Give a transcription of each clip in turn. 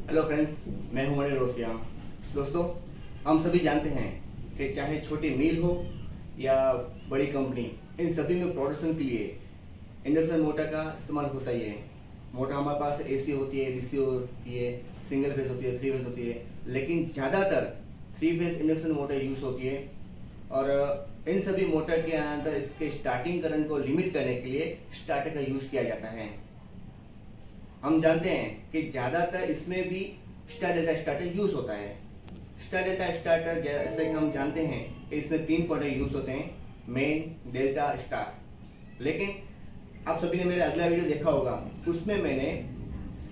Hello friends, मैं हूं मणि रोसिया। दोस्तों, हम सभी जानते हैं कि चाहे छोटी मिल हो या बड़ी कंपनी, इन सभी में प्रोडक्शन के लिए इंडक्शन मोटर का इस्तेमाल होता ही है। मोटर हमारे पास एसी होती है, डीसी होती है, सिंगल फेज होती है, थ्री फेज होती है, लेकिन ज़्यादातर three phase induction motor use होती है। और इन सभी मोटर के अंदर इसके स्टार्टिंग करंट को लिमिट करने के लिए स्टार्टर का यूज़ किया जाता है। हम जानते हैं कि ज़्यादातर इसमें भी स्टार डेल्टा स्टार्टर यूज होता है। स्टार डेल्टा स्टार्टर जैसे कि हम जानते हैं कि इसमें तीन कॉन्टेक्ट यूज होते हैं, मेन, डेल्टा, स्टार। लेकिन आप सभी ने मेरा अगला वीडियो देखा होगा, उसमें मैंने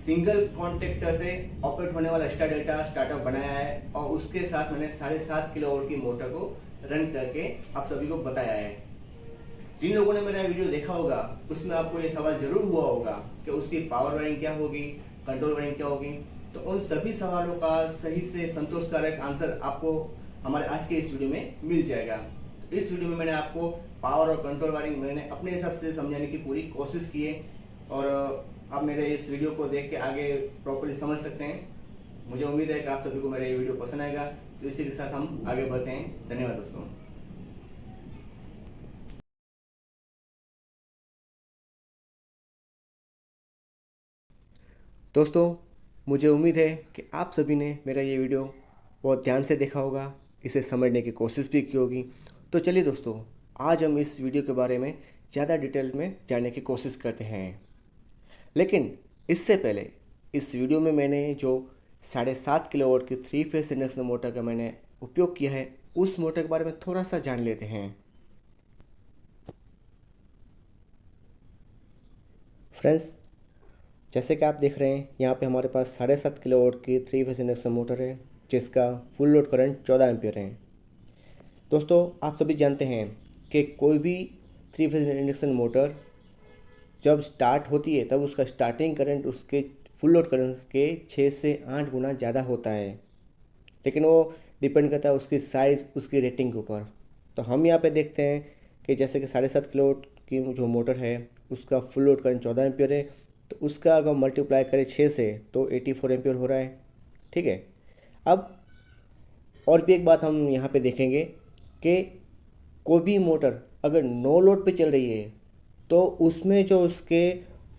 सिंगल कॉन्टेक्टर से ऑपरेट होने वाला स्टार डेल्टा स्टार्टर बनाया है और उसके साथ मैंने 7.5 किलोवाट की मोटर को रन करके आप सभी को बताया है। जिन लोगों ने मेरा वीडियो देखा होगा उसमें आपको ये सवाल जरूर हुआ होगा कि उसकी पावर वायरिंग क्या होगी, कंट्रोल वायरिंग क्या होगी। तो उन सभी सवालों का सही से संतोषकारक आंसर आपको हमारे आज के इस वीडियो में मिल जाएगा। तो इस वीडियो में मैंने आपको पावर और कंट्रोल वायरिंग मैंने अपने हिसाब से समझाने की पूरी कोशिश की है और आप मेरे इस वीडियो को देख के आगे प्रॉपर्ली समझ सकते हैं। मुझे उम्मीद है कि आप सभी को मेरा ये वीडियो पसंद आएगा। तो इसी के साथ हम आगे बढ़ते हैं। धन्यवाद दोस्तों। दोस्तों, मुझे उम्मीद है कि आप सभी ने मेरा ये वीडियो बहुत ध्यान से देखा होगा, इसे समझने की कोशिश भी की होगी। तो चलिए दोस्तों, आज हम इस वीडियो के बारे में ज़्यादा डिटेल में जानने की कोशिश करते हैं। लेकिन इससे पहले इस वीडियो में मैंने जो 7.5 किलोवाट की थ्री फेस इंडक्शन मोटर का मैंने उपयोग किया है, उस मोटर के बारे में थोड़ा सा जान लेते हैं। फ्रेंड्स, जैसे कि आप देख रहे हैं, यहाँ पे हमारे पास 7.5 किलोवाट की थ्री फेस इंडक्शन मोटर है जिसका फुल लोड करंट 14 एम्पीयर है। दोस्तों, आप सभी जानते हैं कि कोई भी थ्री फेज इंडक्शन मोटर जब स्टार्ट होती है तब उसका स्टार्टिंग करंट उसके फुल लोड करंट के 6 से 8 गुना ज़्यादा होता है। लेकिन वो डिपेंड करता है उसकी साइज़, उसकी रेटिंग के ऊपर। तो हम यहाँ पे देखते हैं कि जैसे कि 7.5 किलोवाट की जो मोटर है उसका फुल लोड करंट 14 एम्पीयर है, तो उसका अगर मल्टीप्लाई करें 6 से तो 84 एम्पीयर हो रहा है। ठीक है। अब और भी एक बात हम यहाँ पे देखेंगे कि कोई भी मोटर अगर नो लोड पे चल रही है तो उसमें जो उसके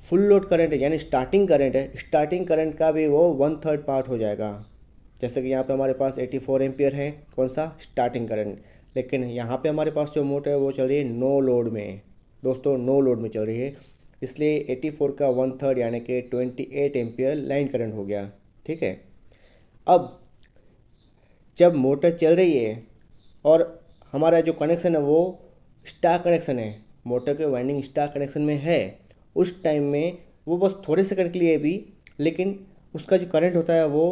फुल लोड करंट है यानी स्टार्टिंग करंट है, स्टार्टिंग करंट का भी वो 1/3 पार्ट हो जाएगा। जैसे कि यहाँ पे हमारे पास 84 एम्पियर है, कौन सा, स्टार्टिंग करंट। लेकिन यहाँ पे हमारे पास जो मोटर है वो चल रही है नो लोड में। दोस्तों, नो लोड में चल रही है, इसलिए 84 का 1/3 यानी कि 28 एम्पियर लाइन करंट हो गया। ठीक है। अब जब मोटर चल रही है और हमारा जो कनेक्शन है वो स्टार कनेक्शन है, मोटर के वाइंडिंग स्टार कनेक्शन में है, उस टाइम में वो बस थोड़े सेकंड के लिए भी, लेकिन उसका जो करंट होता है वो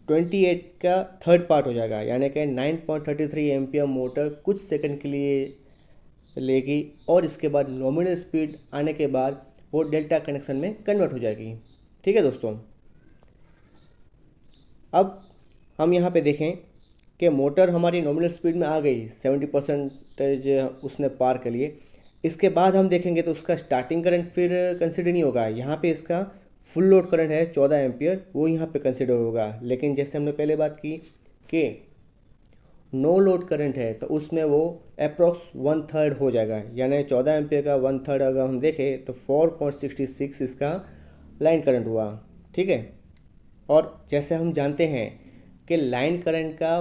28 का थर्ड पार्ट हो जाएगा, यानी कि 9.33 एम्पियर मोटर कुछ सेकंड के लिए लेगी और इसके बाद नॉमिनल स्पीड आने के बाद वो डेल्टा कनेक्शन में कन्वर्ट हो जाएगी। ठीक है दोस्तों। अब हम यहाँ पे देखें कि मोटर हमारी नॉमिनल स्पीड में आ गई, 70% उसने पार कर लिए। इसके बाद हम देखेंगे तो उसका स्टार्टिंग करंट फिर कंसिडर नहीं होगा। यहाँ पे इसका फुल लोड करंट है 14 एम्पियर, वो यहाँ पे कंसिडर होगा। लेकिन जैसे हमने पहले बात की कि नो लोड करंट है तो उसमें वो अप्रॉक्स 1/3 हो जाएगा, यानी 14 एम्पियर का 1/3 अगर हम देखें तो 4.66 इसका लाइन करंट हुआ। ठीक है। और जैसे हम जानते हैं कि लाइन करंट का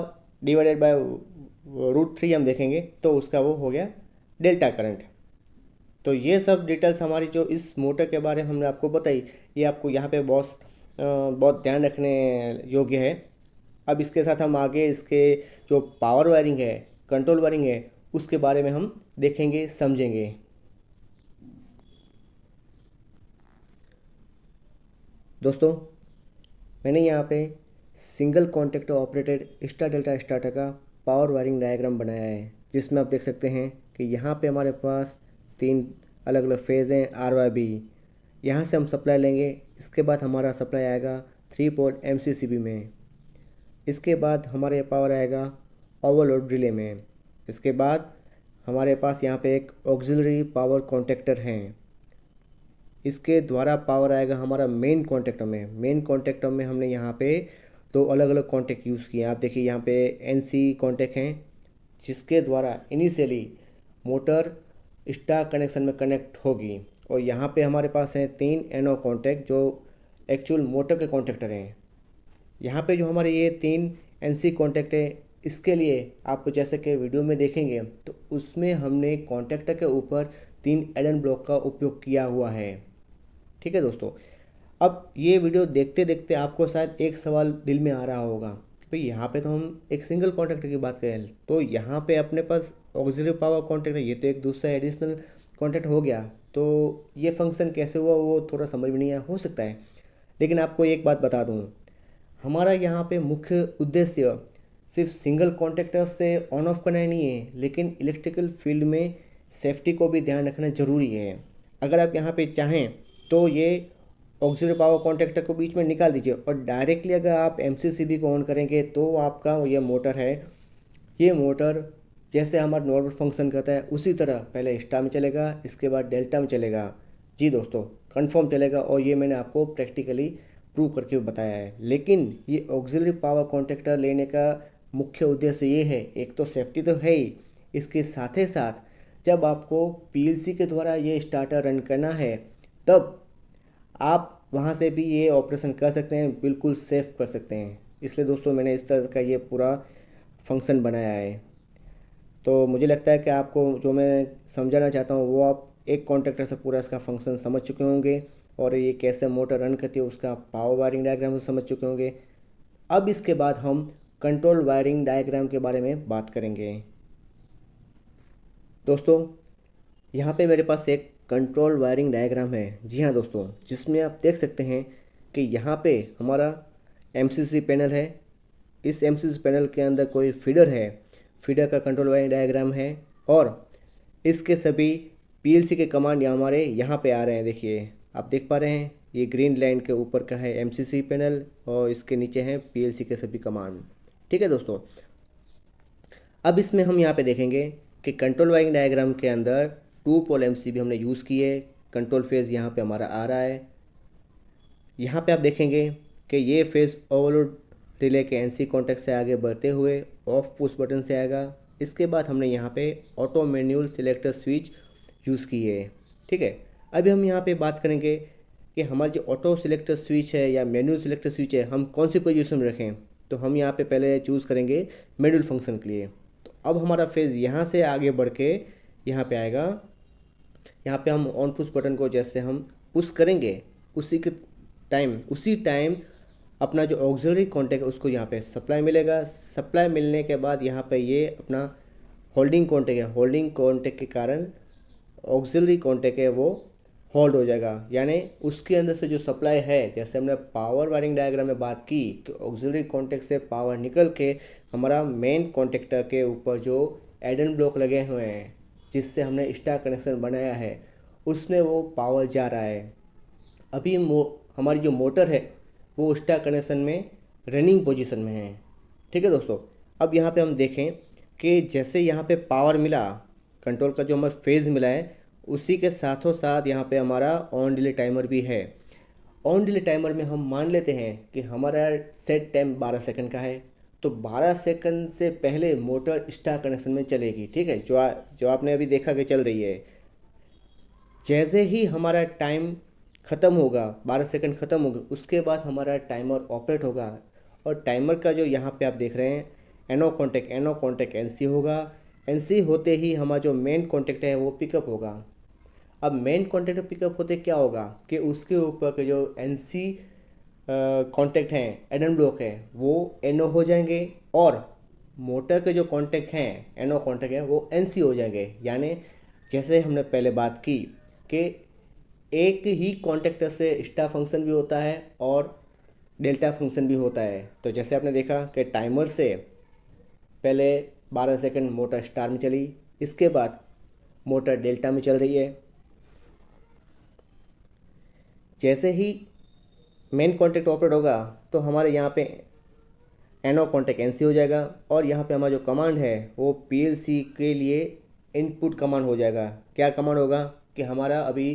डिवाइडेड बाय √3 हम देखेंगे तो उसका वो हो गया डेल्टा करंट। तो ये सब डिटेल्स हमारी जो इस मोटर के बारे में हमने आपको बताई, ये आपको यहाँ पे बहुत ध्यान रखने योग्य है। अब इसके साथ हम आगे इसके जो पावर वायरिंग है, कंट्रोल वायरिंग है, उसके बारे में हम देखेंगे, समझेंगे। दोस्तों, मैंने यहाँ पे single contactor operated star delta starter का पावर वायरिंग डायग्राम बनाया है, जिसमें आप देख सकते हैं कि यहाँ पे हमारे पास 3 अलग अलग फेज़ हैं, आर वाई बी। यहाँ से हम सप्लाई लेंगे, इसके बाद हमारा सप्लाई आएगा 3 पोर्ट MCCB में। इसके बाद हमारे पावर आएगा ओवरलोड रिले में। इसके बाद हमारे पास यहाँ पे एक ऑक्सिलरी पावर कॉन्टेक्टर हैं। इसके द्वारा पावर आएगा हमारा मेन कॉन्टेक्टर में। मेन कॉन्टेक्टर में हमने यहाँ पे दो अलग अलग कॉन्टेक्ट यूज़ किए हैं। आप देखिए यहाँ पे NC कॉन्टेक्ट हैं, जिसके द्वारा इनिशियली मोटर स्टार कनेक्शन में कनेक्ट होगी। और यहाँ पे हमारे पास हैं 3 NO कॉन्टैक्ट जो एक्चुअल मोटर के कॉन्टेक्टर हैं। यहाँ पे जो हमारे ये 3 NC कॉन्टैक्ट है, इसके लिए आप जैसे कि वीडियो में देखेंगे तो उसमें हमने कॉन्टैक्टर के ऊपर 3 एडन ब्लॉक का उपयोग किया हुआ है। ठीक है दोस्तों, अब ये वीडियो देखते देखते आपको शायद एक सवाल दिल में आ रहा होगा, भाई यहाँ पे तो हम एक सिंगल कॉन्टैक्टर की बात करें, तो यहाँ पे अपने पास ऑक्सिलरी पावर कॉन्टैक्ट है, ये तो एक दूसरा एडिशनल कॉन्टैक्ट हो गया, तो ये फंक्शन कैसे हुआ वो थोड़ा समझ में नहीं आया, हो सकता है। लेकिन आपको एक बात बता दूँ, हमारा यहाँ पे मुख्य उद्देश्य सिर्फ सिंगल कॉन्टैक्टर से ऑन ऑफ करना ही नहीं है, लेकिन इलेक्ट्रिकल फील्ड में सेफ्टी को भी ध्यान रखना ज़रूरी है। अगर आप यहाँ पे चाहें तो ये ऑक्सिलरी पावर कॉन्टैक्टर को बीच में निकाल दीजिए और डायरेक्टली अगर आप MCCB को ऑन करेंगे तो आपका ये मोटर है, ये मोटर जैसे हमारा नॉर्मल फंक्शन करता है उसी तरह पहले स्टार में चलेगा, इसके बाद डेल्टा में चलेगा। जी दोस्तों, कंफर्म चलेगा, और ये मैंने आपको प्रैक्टिकली प्रूव करके बताया है। लेकिन ये ऑक्सिलरी पावर कॉन्टैक्टर लेने का मुख्य उद्देश्य ये है, एक तो सेफ्टी तो है ही, इसके साथ ही साथ जब आपको PLC के द्वारा ये स्टार्टर रन करना है तब आप वहाँ से भी ये ऑपरेशन कर सकते हैं, बिल्कुल सेफ कर सकते हैं। इसलिए दोस्तों मैंने इस तरह का ये पूरा फंक्शन बनाया है। तो मुझे लगता है कि आपको जो मैं समझाना चाहता हूँ वो आप एक कॉन्टैक्टर से पूरा इसका फंक्शन समझ चुके होंगे, और ये कैसे मोटर रन करती है उसका पावर वायरिंग डायग्राम समझ चुके होंगे। अब इसके बाद हम कंट्रोल वायरिंग डायग्राम के बारे में बात करेंगे। दोस्तों यहाँ पे मेरे पास एक कंट्रोल वायरिंग डायग्राम है, जी हाँ दोस्तों, जिसमें आप देख सकते हैं कि यहाँ पे हमारा MCC पैनल है। इस MCC पैनल के अंदर कोई फीडर है, फीडर का कंट्रोल वायरिंग डायग्राम है, और इसके सभी PLC के कमांड हमारे यहाँ पे आ रहे हैं। देखिए आप देख पा रहे हैं, ये ग्रीन लाइन के ऊपर का है MCC पैनल और इसके नीचे हैं PLC के सभी कमांड। ठीक है दोस्तों, अब इसमें हम यहाँ पे देखेंगे कि कंट्रोल वायरिंग डायग्राम के अंदर 2 पोल MCB हमने यूज़ किए। कंट्रोल फेज़ यहाँ पे हमारा आ रहा है। यहाँ पे आप देखेंगे कि ये फेज़ ओवरलोड रिले के NC कॉन्टैक्ट से आगे बढ़ते हुए ऑफ पुश बटन से आएगा। इसके बाद हमने यहाँ पे auto manual selector switch use की है। ठीक है, अभी हम यहाँ पे बात करेंगे कि हमारा जो ऑटो सिलेक्टर स्विच है या मैनुअल सिलेक्टर स्विच है हम कौन सी पोजीशन में रखें। तो हम यहाँ पे पहले चूज़ करेंगे मैनुअल फंक्शन के लिए। तो अब हमारा फेज़ यहाँ से आगे बढ़ के यहाँ पे आएगा। यहाँ पे हम ऑन पुश बटन को जैसे हम पुश करेंगे उसी टाइम अपना जो ऑक्सिलरी कॉन्टैक्ट है उसको यहाँ पे सप्लाई मिलेगा। सप्लाई मिलने के बाद यहाँ पे ये अपना होल्डिंग कॉन्टैक्ट है, होल्डिंग कॉन्टैक्ट के कारण ऑक्सिलरी कॉन्टैक्ट है वो होल्ड हो जाएगा, यानी उसके अंदर से जो सप्लाई है, जैसे हमने पावर वायरिंग डायग्राम में बात की कि ऑक्सिलरी कॉन्टैक्ट से पावर निकल के हमारा मेन कॉन्टैक्टर के ऊपर जो एडन ब्लॉक लगे हुए हैं जिससे हमने स्टार कनेक्शन बनाया है उसमें वो पावर जा रहा है। अभी हमारी जो मोटर है वो स्टार कनेक्शन में रनिंग पोजीशन में है। ठीक है दोस्तों, अब यहाँ पे हम देखें कि जैसे यहाँ पे पावर मिला, कंट्रोल का जो हमारा फेज़ मिला है, उसी के साथों साथ यहाँ पे हमारा ऑन डिले टाइमर भी है। ऑन डिले टाइमर में हम मान लेते हैं कि हमारा सेट टाइम 12 सेकंड का है, तो 12 सेकंड से पहले मोटर स्टार कनेक्शन में चलेगी। ठीक है, जो आपने अभी देखा कि चल रही है। जैसे ही हमारा टाइम ख़त्म होगा, 12 सेकंड ख़त्म होगा, उसके बाद हमारा टाइमर ऑपरेट होगा। और टाइमर का जो यहाँ पे आप देख रहे हैं NO कॉन्टैक्ट NC होगा। NC होते ही हमारा जो मेन कॉन्टैक्ट है वो पिकअप होगा। अब मेन कॉन्टैक्ट पिकअप होते क्या होगा कि उसके ऊपर के जो NC कॉन्टैक्ट हैं, एडन ब्लॉक है, वो NO हो जाएंगे, और मोटर के जो कॉन्टैक्ट हैं NO कॉन्टैक्ट हैं वो NC हो जाएंगे। यानी जैसे हमने पहले बात की कि एक ही कॉन्टैक्टर से स्टार फंक्शन भी होता है और डेल्टा फंक्शन भी होता है। तो जैसे आपने देखा कि टाइमर से पहले 12 सेकंड मोटर स्टार में चली, इसके बाद मोटर डेल्टा में चल रही है। जैसे ही मेन कॉन्टैक्ट ऑपरेट होगा तो हमारे यहाँ पे NO कॉन्टैक्ट NC हो जाएगा, और यहाँ पे हमारा जो कमांड है वो PLC के लिए इनपुट कमांड हो जाएगा। क्या कमांड होगा कि हमारा अभी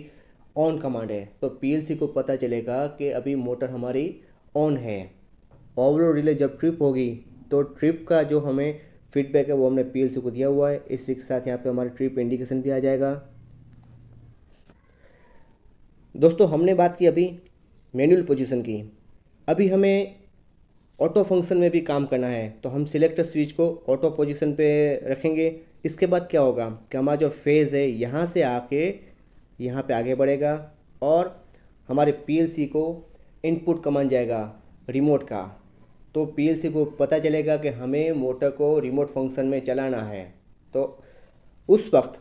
ऑन कमांड है, तो पीएलसी को पता चलेगा कि अभी मोटर हमारी ऑन है। ओवरलोड रिले जब ट्रिप होगी तो ट्रिप का जो हमें फीडबैक है वो हमने पीएलसी को दिया हुआ है। इसी के साथ यहाँ पे हमारा ट्रिप इंडिकेशन भी आ जाएगा। दोस्तों हमने बात की अभी मैनुअल पोजीशन की, अभी हमें ऑटो फंक्शन में भी काम करना है, तो हम सिलेक्टर स्विच को ऑटो पोजीशन पे रखेंगे। इसके बाद क्या होगा कि हमारा जो फेज़ है यहाँ से आके यहाँ पे आगे बढ़ेगा और हमारे पीएलसी को इनपुट कमांड जाएगा रिमोट का, तो पीएलसी को पता चलेगा कि हमें मोटर को रिमोट फंक्शन में चलाना है। तो उस वक्त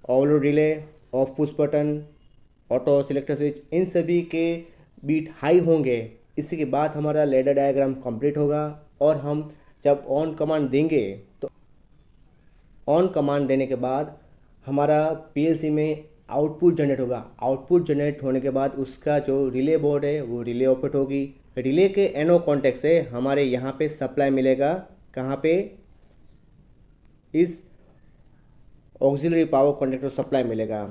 overload relay, off push button, auto selector switch, इन सभी के बीट हाई होंगे। इसी के बाद हमारा लैडर डायग्राम कंप्लीट होगा और हम जब ऑन कमांड देंगे तो ऑन कमांड देने के बाद हमारा पीएलसी में आउटपुट जनरेट होगा। आउटपुट जनरेट होने के बाद उसका जो रिले बोर्ड है वो रिले ऑपरेट होगी। रिले के एनो कॉन्टेक्ट से हमारे यहाँ पे सप्लाई मिलेगा, कहाँ पे, इस ऑक्सिलरी पावर कॉन्टेक्टर सप्लाई मिलेगा।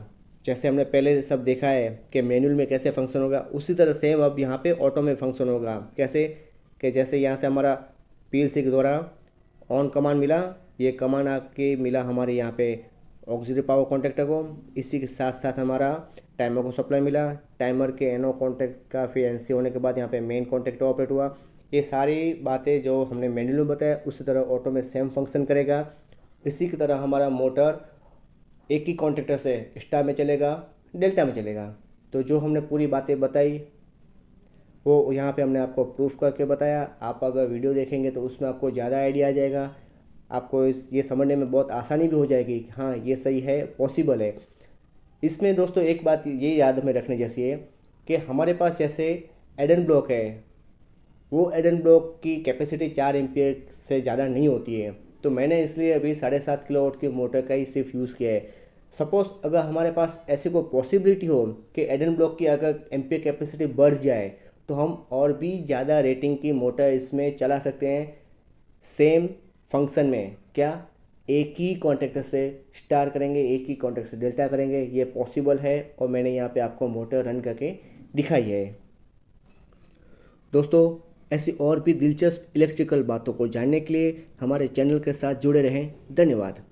जैसे हमने पहले सब देखा है कि मैनुअल में कैसे फंक्शन होगा, उसी तरह सेम अब यहाँ पे ऑटो में फंक्शन होगा। कैसे कि जैसे यहाँ से हमारा पीएलसी के द्वारा ऑन कमांड मिला, ये कमांड आके मिला हमारे यहाँ पे ऑक्सिलरी पावर कॉन्टेक्टर को। इसी के साथ साथ हमारा टाइमर को सप्लाई मिला, टाइमर के एनो कॉन्टेक्ट का फिर एनसी होने के बाद यहाँ पे मेन कॉन्टेक्टर ऑपरेट हुआ। ये सारी बातें जो हमने मैनुअल में बताया उसी तरह ऑटो में सेम फंक्शन करेगा। इसी की तरह हमारा मोटर एक ही कॉन्टेक्टर से स्टार में चलेगा, डेल्टा में चलेगा। तो जो हमने पूरी बातें बताई वो यहाँ पे हमने आपको प्रूफ करके बताया। आप अगर वीडियो देखेंगे तो उसमें आपको ज़्यादा आइडिया आ जाएगा, आपको ये समझने में बहुत आसानी भी हो जाएगी कि हाँ ये सही है, पॉसिबल है। इसमें दोस्तों एक बात ये याद में रखने जैसी है कि हमारे पास जैसे एडन ब्लॉक है, वो एडन ब्लॉक की कैपेसिटी 4 एम्पियर से ज़्यादा नहीं होती है, तो मैंने इसलिए अभी 7.5 किलोवाट की मोटर का ही सिर्फ यूज़ किया है। सपोज़ अगर हमारे पास ऐसी कोई पॉसिबिलिटी हो कि एडन ब्लॉक की अगर एम्पियर कैपेसिटी बढ़ जाए तो हम और भी ज़्यादा रेटिंग की मोटर इसमें चला सकते हैं सेम फंक्शन में। क्या, एक ही कॉन्टेक्टर से स्टार करेंगे, एक ही कॉन्टेक्टर से डेल्टा करेंगे, ये पॉसिबल है और मैंने यहाँ पे आपको मोटर रन करके दिखाई है। दोस्तों ऐसी और भी दिलचस्प इलेक्ट्रिकल बातों को जानने के लिए हमारे चैनल के साथ जुड़े रहें। धन्यवाद।